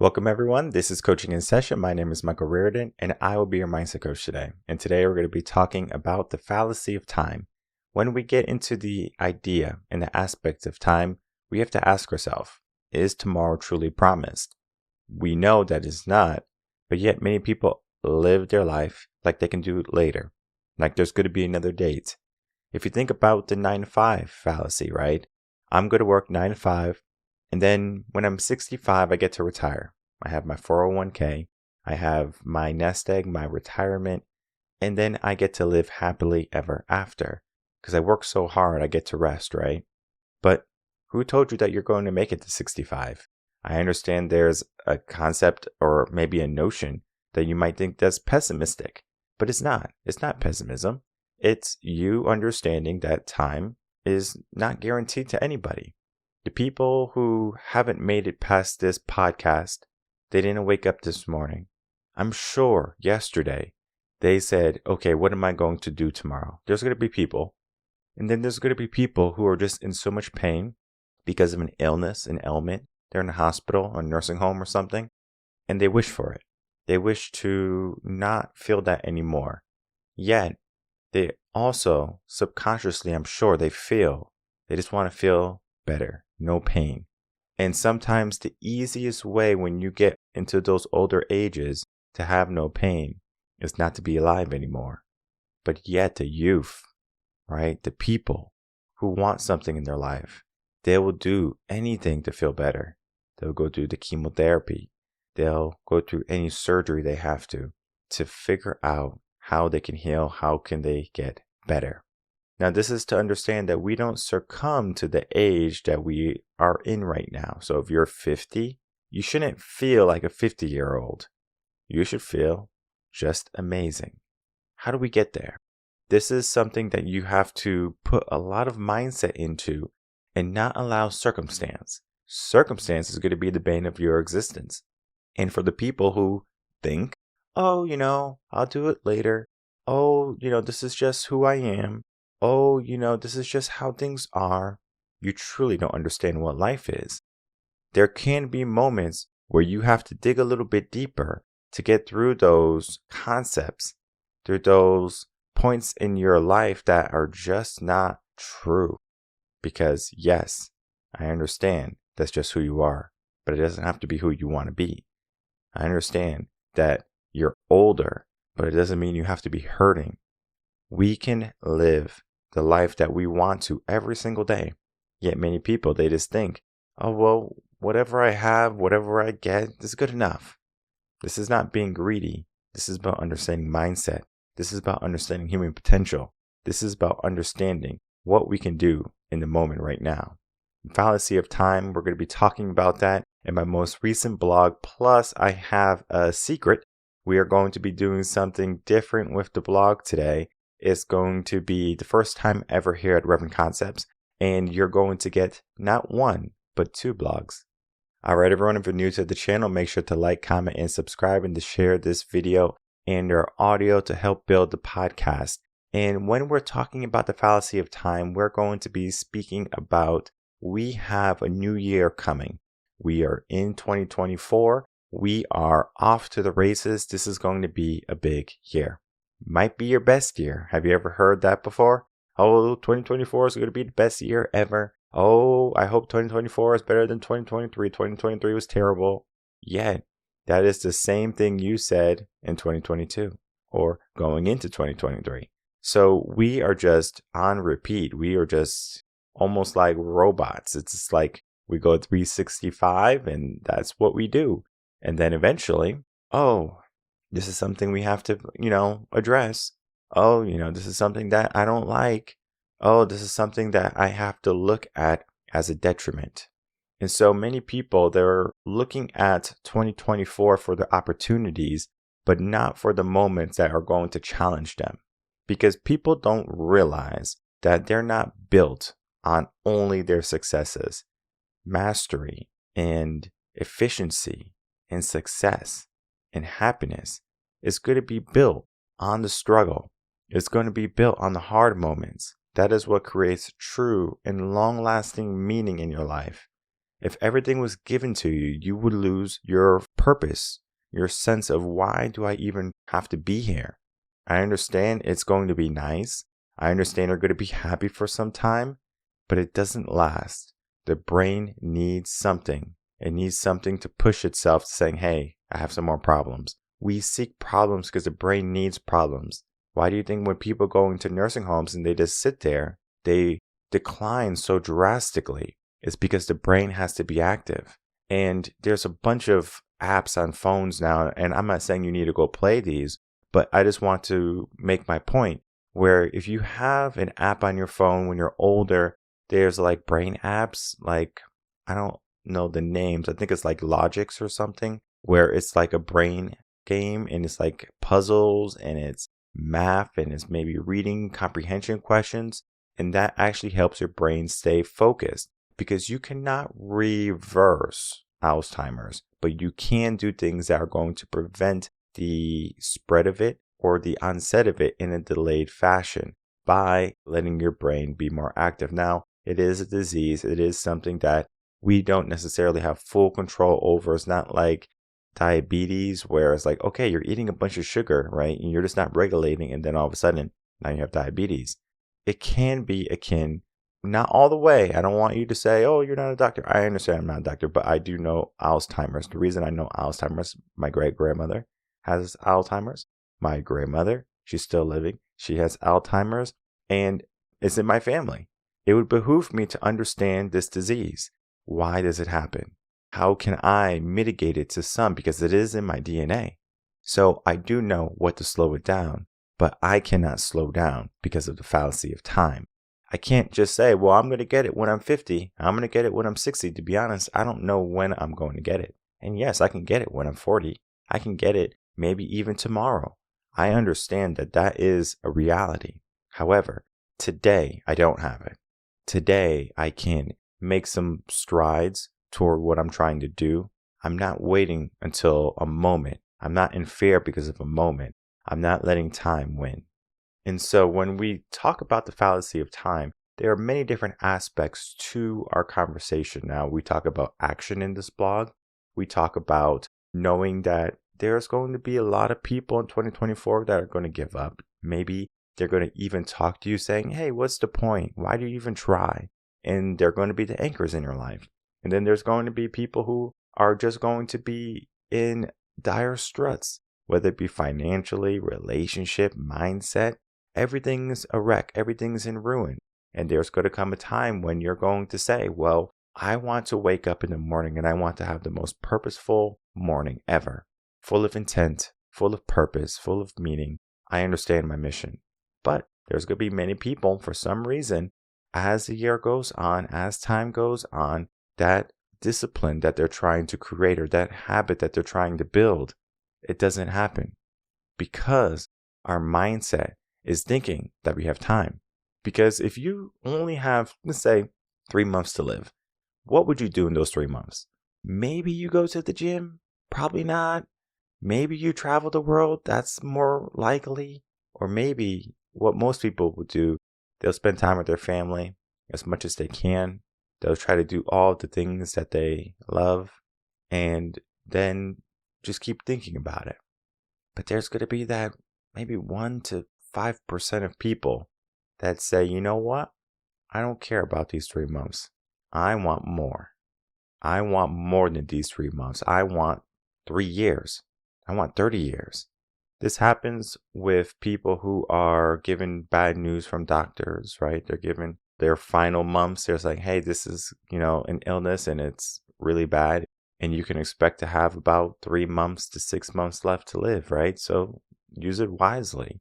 Welcome everyone. This is Coaching in Session. My name is Michael Rearden and I will be your mindset coach today. And today we're going to be talking about the fallacy of time. When we get into the idea and the aspects of time, we have to ask ourselves, is tomorrow truly promised? We know that it's not, but yet many people live their life like they can do it later, like there's going to be another date. If you think about the 9-to-5 fallacy, right? I'm going to work 9 to 5. And then when I'm 65, I get to retire. I have my 401k, I have my nest egg, my retirement, and then I get to live happily ever after. Because I work so hard, I get to rest, right? But who told you that you're going to make it to 65? I understand there's a concept or maybe a notion that you might think that's pessimistic, but it's not. It's not pessimism. It's you understanding that time is not guaranteed to anybody. The people who haven't made it past this podcast, they didn't wake up this morning. I'm sure yesterday they said, okay, what am I going to do tomorrow? There's going to be people. And then there's going to be people who are just in so much pain because of an illness, an ailment. They're in a hospital or a nursing home or something, and they wish for it. They wish to not feel that anymore. Yet, they also subconsciously, I'm sure they just want to feel better. No pain. And sometimes the easiest way when you get into those older ages to have no pain is not to be alive anymore. But yet the youth, right? The people who want something in their life, they will do anything to feel better. They'll go through the chemotherapy. They'll go through any surgery they have to figure out how they can heal, how can they get better. Now, this is to understand that we don't succumb to the age that we are in right now. So if you're 50, you shouldn't feel like a 50-year-old. You should feel just amazing. How do we get there? This is something that you have to put a lot of mindset into and not allow circumstance. Circumstance is going to be the bane of your existence. And for the people who think, oh, I'll do it later. Oh, this is just who I am. Oh, this is just how things are. You truly don't understand what life is. There can be moments where you have to dig a little bit deeper to get through those concepts, through those points in your life that are just not true. Because yes, I understand that's just who you are, but it doesn't have to be who you want to be. I understand that you're older, but it doesn't mean you have to be hurting. We can live the life that we want to every single day. Yet many people, they just think, oh, well, whatever I have, whatever I get, is good enough. This is not being greedy. This is about understanding mindset. This is about understanding human potential. This is about understanding what we can do in the moment right now. Fallacy of time, we're going to be talking about that in my most recent blog. Plus, I have a secret. We are going to be doing something different with the blog today. It's going to be the first time ever here at Reven Concepts, and you're going to get not one, but 2 blogs. All right, everyone, if you're new to the channel, make sure to like, comment, and subscribe, and to share this video and our audio to help build the podcast. And when we're talking about the fallacy of time, we're going to be speaking about we have a new year coming. We are in 2024. We are off to the races. This is going to be a big year. Might be your best year. Have you ever heard that before? Oh, 2024 is going to be the best year ever. Oh, I hope 2024 is better than 2023. 2023 was terrible. Yet, that is the same thing you said in 2022 or going into 2023. So we are just on repeat. We are just almost like robots. It's just like we go 365 and that's what we do. And then eventually, oh, this is something we have to, address. Oh, this is something that I don't like. Oh, this is something that I have to look at as a detriment. And so many people, they're looking at 2024 for the opportunities, but not for the moments that are going to challenge them. Because people don't realize that they're not built on only their successes. Mastery and efficiency and success and happiness is going to be built on the struggle. It's going to be built on the hard moments. That is what creates true and long-lasting meaning in your life. If everything was given to you, you would lose your purpose, your sense of why do I even have to be here? I understand it's going to be nice. I understand you're going to be happy for some time, but it doesn't last. The brain needs something. It needs something to push itself saying, hey, I have some more problems. We seek problems because the brain needs problems. Why do you think when people go into nursing homes and they just sit there, they decline so drastically? It's because the brain has to be active. And there's a bunch of apps on phones now, and I'm not saying you need to go play these, but I just want to make my point where if you have an app on your phone when you're older, there's like brain apps, like I don't know the names. I think it's like Logix or something, where it's like a brain game and it's like puzzles and it's math and it's maybe reading comprehension questions. And that actually helps your brain stay focused because you cannot reverse Alzheimer's, but you can do things that are going to prevent the spread of it or the onset of it in a delayed fashion by letting your brain be more active. Now, it is a disease. It is something that we don't necessarily have full control over. It's not like diabetes where it's like, okay, you're eating a bunch of sugar, right? And you're just not regulating. And then all of a sudden, now you have diabetes. It can be akin, not all the way. I don't want you to say, oh, you're not a doctor. I understand I'm not a doctor, but I do know Alzheimer's. The reason I know Alzheimer's, my great-grandmother has Alzheimer's. My grandmother, she's still living. She has Alzheimer's and it's in my family. It would behoove me to understand this disease. Why does it happen? How can I mitigate it to some? Because it is in my DNA. So I do know what to slow it down, but I cannot slow down because of the fallacy of time. I can't just say, well, I'm going to get it when I'm 50. I'm going to get it when I'm 60. To be honest, I don't know when I'm going to get it. And yes, I can get it when I'm 40. I can get it maybe even tomorrow. I understand that that is a reality. However, today I don't have it. Today I can make some strides toward what I'm trying to do. I'm not waiting until a moment. I'm not in fear because of a moment. I'm not letting time win. And so when we talk about the fallacy of time, there are many different aspects to our conversation. Now, we talk about action in this blog. We talk about knowing that there's going to be a lot of people in 2024 that are going to give up. Maybe they're going to even talk to you saying, hey, what's the point? Why do you even try? And they're going to be the anchors in your life. And then there's going to be people who are just going to be in dire struts, whether it be financially, relationship, mindset. Everything's a wreck. Everything's in ruin. And there's going to come a time when you're going to say, well, I want to wake up in the morning and I want to have the most purposeful morning ever. Full of intent, full of purpose, full of meaning. I understand my mission. But there's going to be many people, for some reason, as the year goes on, as time goes on, that discipline that they're trying to create or that habit that they're trying to build, it doesn't happen because our mindset is thinking that we have time. Because if you only have, let's say, 3 months to live, what would you do in those 3 months? Maybe you go to the gym. Probably not. Maybe you travel the world. That's more likely. Or maybe what most people will do, they'll spend time with their family as much as they can. They'll try to do all the things that they love and then just keep thinking about it. But there's going to be that maybe 1 to 5% of people that say, you know what? I don't care about these 3 months. I want more. I want more than these 3 months. I want 3 years. I want 30 years. This happens with people who are given bad news from doctors, right? They're given their final months. They're like, hey, this is, an illness and it's really bad. And you can expect to have about 3 months to 6 months left to live, right? So use it wisely.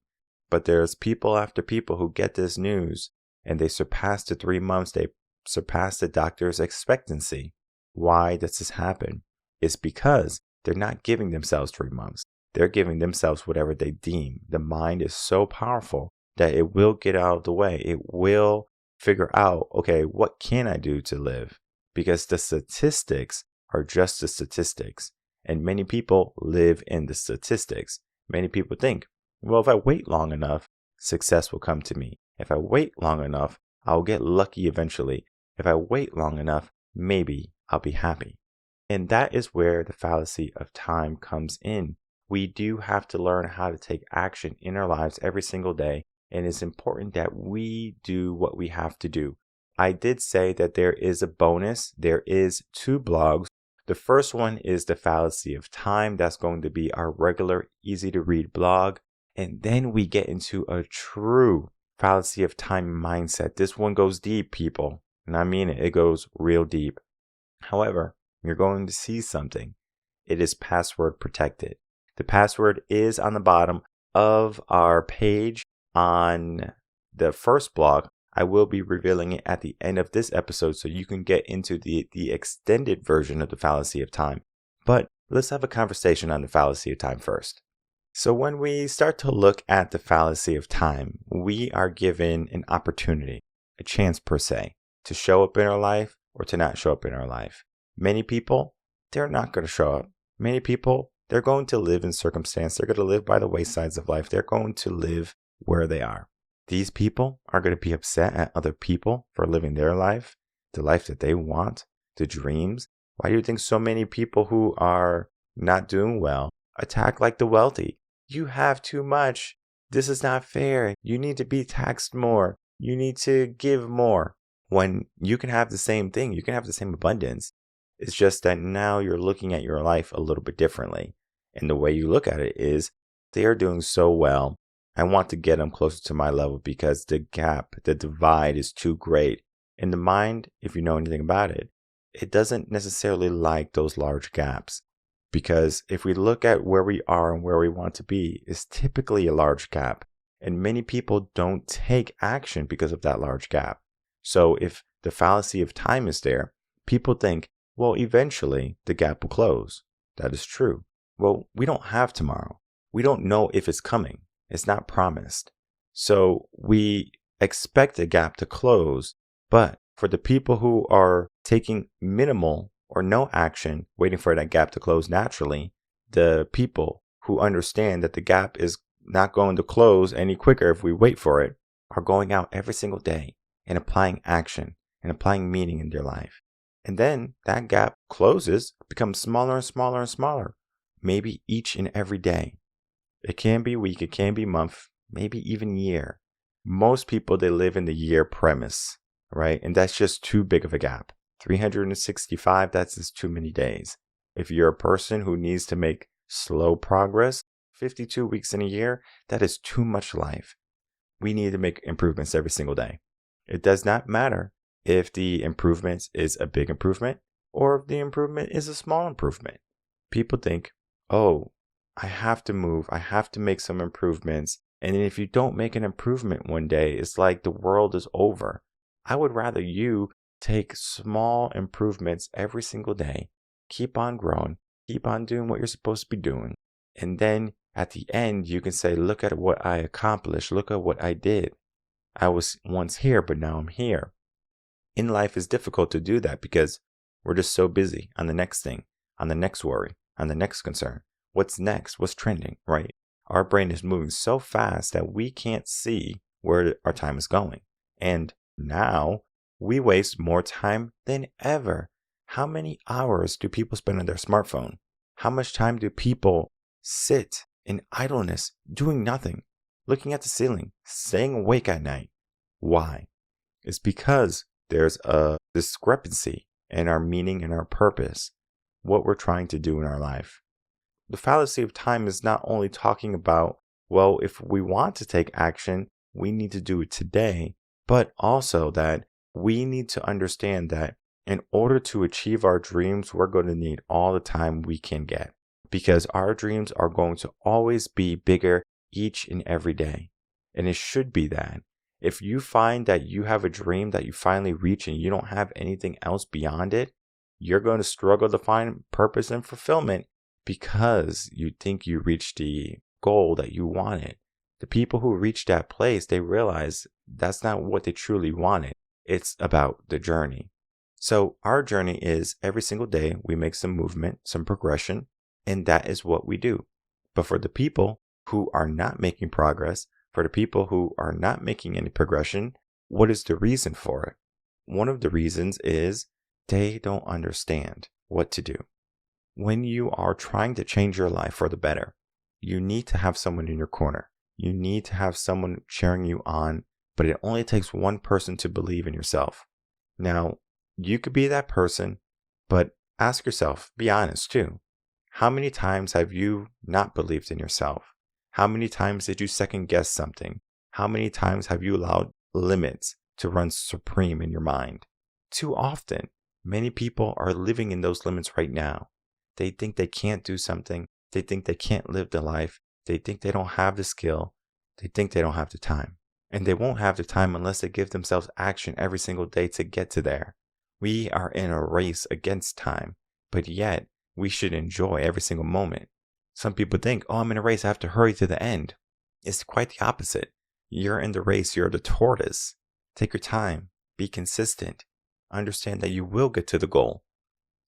But there's people after people who get this news and they surpass the 3 months. They surpass the doctor's expectancy. Why does this happen? It's because they're not giving themselves 3 months. They're giving themselves whatever they deem. The mind is so powerful that it will get out of the way. It will figure out, okay, what can I do to live? Because the statistics are just the statistics. And many people live in the statistics. Many people think, well, if I wait long enough, success will come to me. If I wait long enough, I'll get lucky eventually. If I wait long enough, maybe I'll be happy. And that is where the fallacy of time comes in. We do have to learn how to take action in our lives every single day. And it's important that we do what we have to do. I did say that there is a bonus. There is 2 blogs. The first one is the fallacy of time. That's going to be our regular, easy to read blog. And then we get into a true fallacy of time mindset. This one goes deep, people. And I mean it. It goes real deep. However, you're going to see something. It is password protected. The password is on the bottom of our page on the first blog. I will be revealing it at the end of this episode so you can get into the extended version of the fallacy of time. But let's have a conversation on the fallacy of time first. So when we start to look at the fallacy of time, we are given an opportunity, a chance per se, to show up in our life or to not show up in our life. Many people, they're not going to show up. Many people, they're going to live in circumstance. They're going to live by the waysides of life. They're going to live where they are. These people are going to be upset at other people for living their life, the life that they want, the dreams. Why do you think so many people who are not doing well attack like the wealthy? You have too much. This is not fair. You need to be taxed more. You need to give more. When you can have the same thing, you can have the same abundance. It's just that now you're looking at your life a little bit differently. And the way you look at it is, they are doing so well. I want to get them closer to my level because the gap, the divide is too great. In the mind, if you know anything about it, it doesn't necessarily like those large gaps. Because if we look at where we are and where we want to be, it's typically a large gap. And many people don't take action because of that large gap. So if the fallacy of time is there, people think, well, eventually the gap will close. That is true. Well, we don't have tomorrow. We don't know if it's coming. It's not promised. So we expect the gap to close. But for the people who are taking minimal or no action, waiting for that gap to close naturally, the people who understand that the gap is not going to close any quicker if we wait for it, are going out every single day and applying action and applying meaning in their life. And then that gap closes, becomes smaller and smaller and smaller, maybe each and every day. It can be week, it can be month, maybe even year. Most people, they live in the year premise, right? And that's just too big of a gap. 365, that's just too many days. If you're a person who needs to make slow progress, 52 weeks in a year, that is too much life. We need to make improvements every single day. It does not matter if the improvement is a big improvement or if the improvement is a small improvement. People think, oh, I have to move, I have to make some improvements. And then if you don't make an improvement one day, it's like the world is over. I would rather you take small improvements every single day, keep on growing, keep on doing what you're supposed to be doing. And then at the end, you can say, look at what I accomplished. Look at what I did. I was once here, but now I'm here. In life, it's difficult to do that because we're just so busy on the next thing, on the next worry, on the next concern. What's next? What's trending, right? Our brain is moving so fast that we can't see where our time is going. And now we waste more time than ever. How many hours do people spend on their smartphone? How much time do people sit in idleness, doing nothing, looking at the ceiling, staying awake at night? Why? It's because there's a discrepancy in our meaning and our purpose, what we're trying to do in our life. The fallacy of time is not only talking about, well, if we want to take action, we need to do it today, but also that we need to understand that in order to achieve our dreams, we're going to need all the time we can get because our dreams are going to always be bigger each and every day. And it should be that. If you find that you have a dream that you finally reach and you don't have anything else beyond it, you're going to struggle to find purpose and fulfillment because you think you reached the goal that you wanted. The people who reach that place, they realize that's not what they truly wanted. It's about the journey. So our journey is every single day we make some movement, some progression, and that is what we do. But for the people who are not making progress, for the people who are not making any progression, what is the reason for it? One of the reasons is They don't understand what to do. When you are trying to change your life for the better, you need to have someone in your corner. You need to have someone cheering you on, but it only takes one person to believe in yourself. Now, you could be that person, but ask yourself, be honest too. How many times have you not believed in yourself? How many times did you second guess something? How many times have you allowed limits to run supreme in your mind? Too often, many people are living in those limits right now. They think they can't do something. They think they can't live the life. They think they don't have the skill. They think they don't have the time. And they won't have the time unless they give themselves action every single day to get to there. We are in a race against time, but yet we should enjoy every single moment. Some people think, oh, I'm in a race, I have to hurry to the end. It's quite the opposite. You're in the race, you're the tortoise. Take your time, be consistent. Understand that you will get to the goal.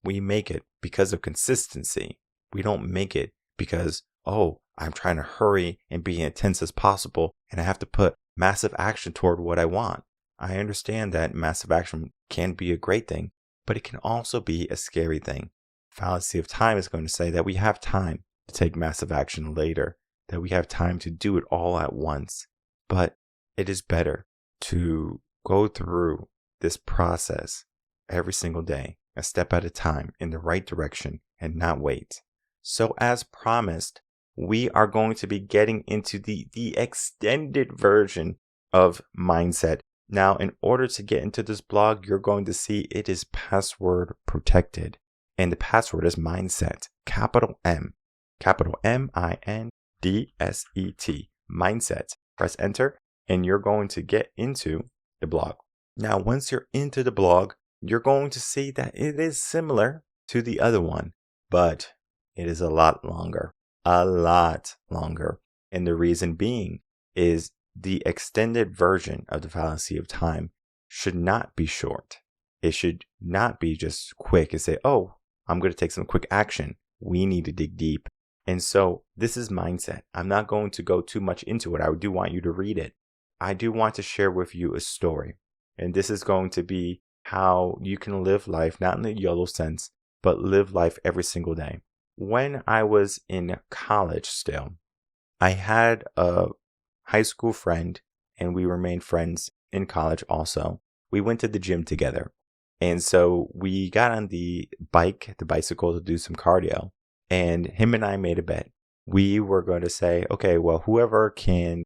We make it because of consistency. We don't make it because, oh, I'm trying to hurry and be as intense as possible, and I have to put massive action toward what I want. I understand that massive action can be a great thing, but it can also be a scary thing. Fallacy of time is going to say that we have time to take massive action later, that we have time to do it all at once. But it is better to go through this process every single day, a step at a time, in the right direction, and not wait. So as promised, we are going to be getting into the extended version of mindset. Now, in order to get into this blog, you're going to see it is password protected. And the password is mindset, capital M, capital MINDSET, mindset. Press enter, and you're going to get into the blog. Now, once you're into the blog, you're going to see that it is similar to the other one, but it is a lot longer. And the reason being is the extended version of the fallacy of time should not be short. It should not be just quick and say, oh, I'm going to take some quick action. We need to dig deep. And so this is mindset. I'm not going to go too much into it. I do want you to read it. I do want to share with you a story. And this is going to be how you can live life, not in the YOLO sense, but live life every single day. When I was in college still, I had a high school friend, and we remained friends in college also. We went to the gym together. And so we got on the bicycle to do some cardio. And him and I made a bet. We were going to say, okay, well, whoever can,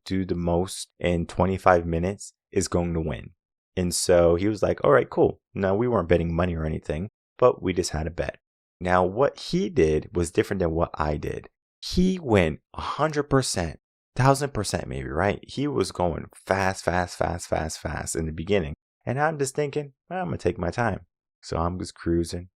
do the most in 25 minutes is going to win. And so he was like, all right, cool. No, we weren't betting money or anything, but we just had a bet. Now, what he did was different than what I did. He went 100%, 1000% maybe, right? He was going fast in the beginning. And I'm just thinking, well, I'm going to take my time. So I'm just cruising,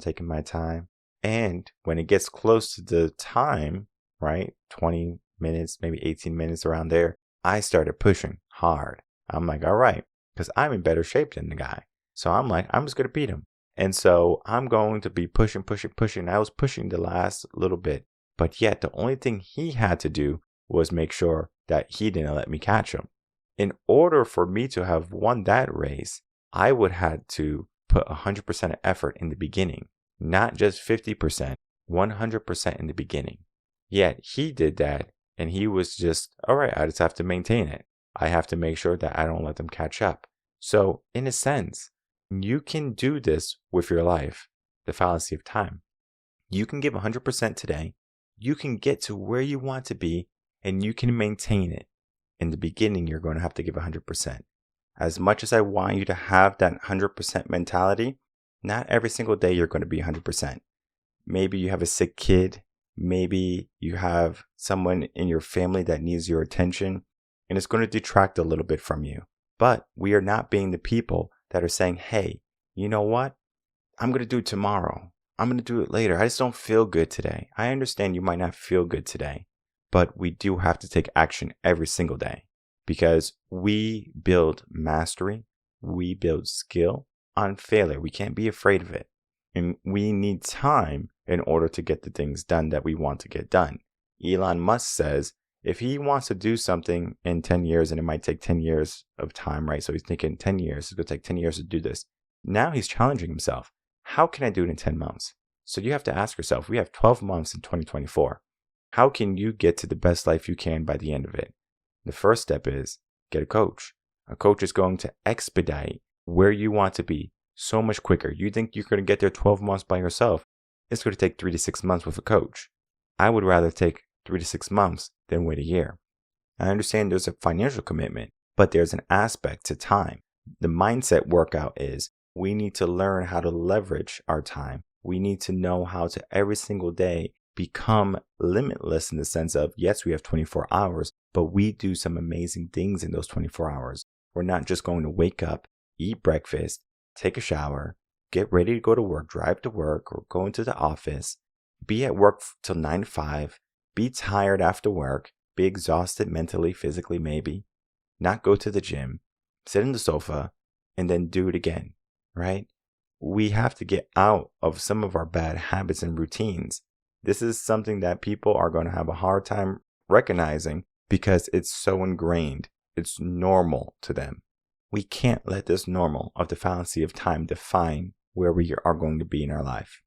taking my time. And when it gets close to the time, right, 20 minutes, maybe 18 minutes around there, I started pushing hard. I'm like, all right, because I'm in better shape than the guy. So I'm like, I'm just going to beat him. And so I'm going to be pushing. I was pushing the last little bit. But yet the only thing he had to do was make sure that he didn't let me catch him. In order for me to have won that race, I would have to put 100% of effort in the beginning. Not just 50%, 100% in the beginning. Yet he did that, and he was just, all right, I just have to maintain it. I have to make sure that I don't let them catch up. So in a sense, you can do this with your life, the fallacy of time. You can give 100% today. You can get to where you want to be, and you can maintain it. In the beginning, you're going to have to give 100%. As much as I want you to have that 100% mentality, not every single day you're going to be 100%. Maybe you have a sick kid. Maybe you have someone in your family that needs your attention, and it's going to detract a little bit from you. But we are not being the people that are saying, hey, you know what? I'm going to do it tomorrow. I'm going to do it later. I just don't feel good today. I understand you might not feel good today, but we do have to take action every single day because we build mastery. We build skill on failure. We can't be afraid of it. And we need time in order to get the things done that we want to get done. Elon Musk says if he wants to do something in 10 years, and it might take 10 years of time, right? So he's thinking 10 years, it's going to take 10 years to do this. Now he's challenging himself. How can I do it in 10 months? So you have to ask yourself, we have 12 months in 2024. How can you get to the best life you can by the end of it? The first step is get a coach. A coach is going to expedite where you want to be so much quicker. You think you're going to get there 12 months by yourself. It's going to take 3 to 6 months with a coach. I would rather take 3 to 6 months than wait a year. I understand there's a financial commitment, but there's an aspect to time. The mindset workout is we need to learn how to leverage our time. We need to know how to every single day become limitless in the sense of, yes, we have 24 hours, but we do some amazing things in those 24 hours. We're not just going to wake up, eat breakfast, take a shower, get ready to go to work, drive to work, or go into the office, be at work till 9 to 5, be tired after work, be exhausted mentally, physically maybe, not go to the gym, sit in the sofa, and then do it again, right? We have to get out of some of our bad habits and routines. This is something that people are going to have a hard time recognizing because it's so ingrained. It's normal to them. We can't let this normal of the fallacy of time define where we are going to be in our life.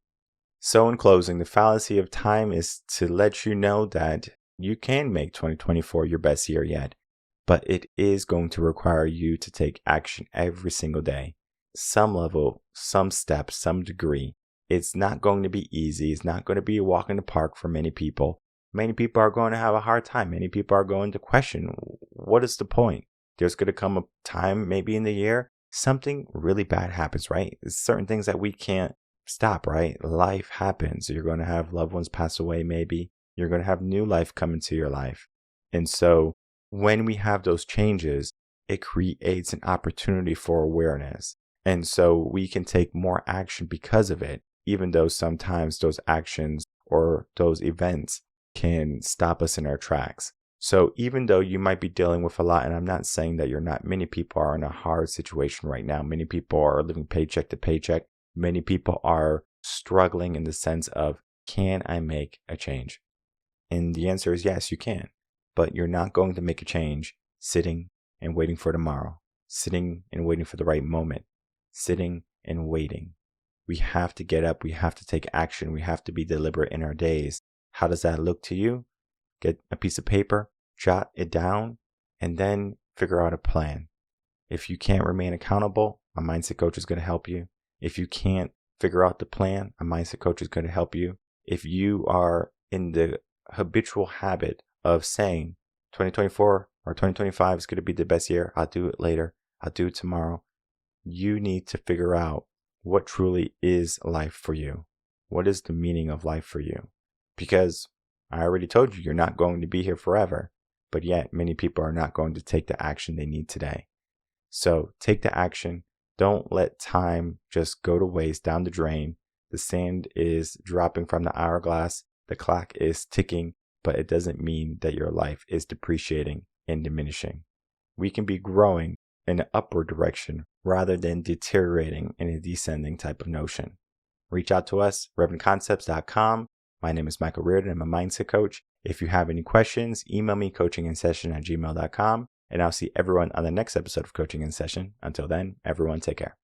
So in closing, the fallacy of time is to let you know that you can make 2024 your best year yet, but it is going to require you to take action every single day. Some level, some step, some degree. It's not going to be easy. It's not going to be a walk in the park for many people. Many people are going to have a hard time. Many people are going to question, what is the point? There's going to come a time maybe in the year, something really bad happens, right? There's certain things that we can't stop, right? Life happens. You're going to have loved ones pass away maybe. You're going to have new life come into your life. And so when we have those changes, it creates an opportunity for awareness. And so we can take more action because of it, even though sometimes those actions or those events can stop us in our tracks. So even though you might be dealing with a lot, and I'm not saying that you're not, many people are in a hard situation right now. Many people are living paycheck to paycheck. Many people are struggling in the sense of, can I make a change? And the answer is yes, you can. But you're not going to make a change sitting and waiting for tomorrow, sitting and waiting for the right moment, sitting and waiting. We have to get up. We have to take action. We have to be deliberate in our days. How does that look to you? Get a piece of paper, jot it down, and then figure out a plan. If you can't remain accountable, a mindset coach is going to help you. If you can't figure out the plan, a mindset coach is going to help you. If you are in the habitual habit of saying 2024 or 2025 is going to be the best year, I'll do it later, I'll do it tomorrow, you need to figure out what truly is life for you. What is the meaning of life for you? Because I already told you, you're not going to be here forever, but yet many people are not going to take the action they need today. So take the action. Don't let time just go to waste, down the drain. The sand is dropping from the hourglass. The clock is ticking, but it doesn't mean that your life is depreciating and diminishing. We can be growing in an upward direction rather than deteriorating in a descending type of notion. Reach out to us, revenconcepts.com. My name is Michael Rearden. I'm a mindset coach. If you have any questions, email me coachinginsession@gmail.com, and I'll see everyone on the next episode of Coaching in Session. Until then, everyone take care.